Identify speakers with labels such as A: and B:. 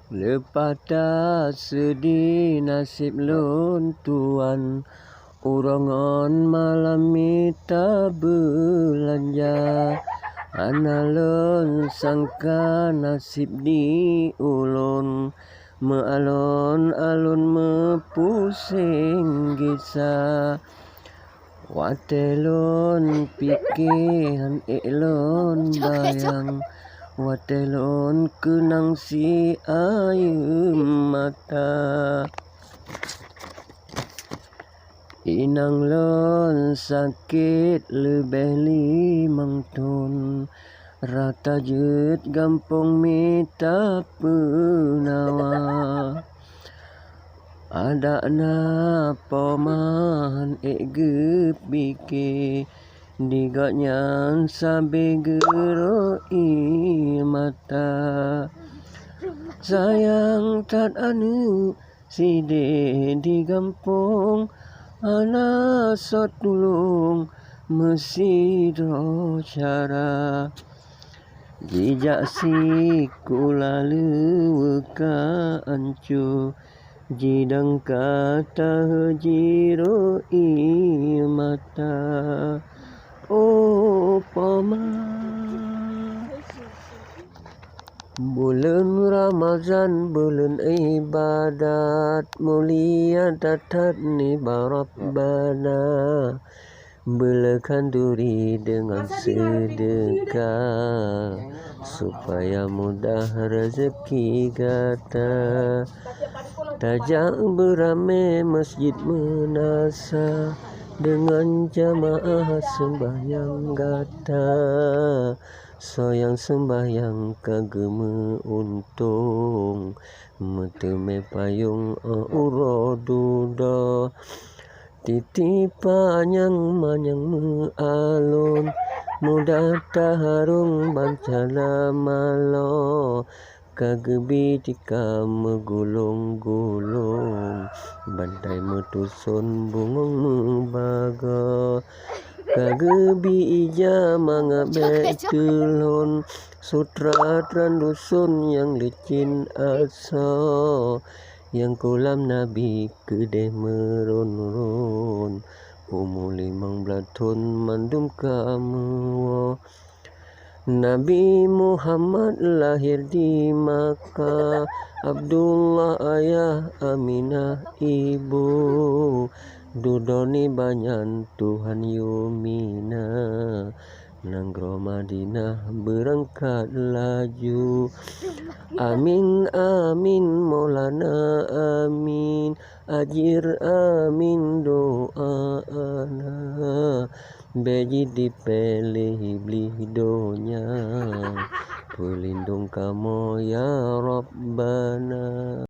A: Leumpah tak sedih nasipLoentuan, urongan malam mita belanja. Analon sangka nasib di ulun, mealon-alon mepusing gisa. Watelon pikiran elon bayang, watelon kenang si air mata. Inang lon sakit lebih 5 ton, rata jet gampong mita penawa. Ada na poman gepike, digaknya sabe geroi mata. Sayang tak anu side di gampong, ana sot tulung mesti do cara. Jejak si kula leweka ancu, jidang kata jiro mata. Oh paman, bulan Ramadan bulan ibadat, mulia datat ni barabbana. Belakan duri dengan sedekah, supaya mudah rezeki kata. Tajak beramai masjid menasa, dengan jamaah sembahyang gata. Soyang sembahyang kageme untung, meteme payung uroduda. Titipan yang manyang mealun, mudah taharung bancana malo. Kagebi tika megulung-gulung, bantai metusun bungong membaga. Kagebi ija mangabe telon, sutra dusun yang licin asa. Yang kolam Nabi kedeh meron-ron, umur 15 tahun mandum kamu. Nabi Muhammad lahir di Makkah, Abdullah ayah, Aminah ibu. Dudoni banyak Tuhan Yumina, nanggro Madinah berangkat laju. Amin amin Maulana amin, ajir amin doa ana. Beji dipilih beli donya, pelindung kamu ya Rabbana.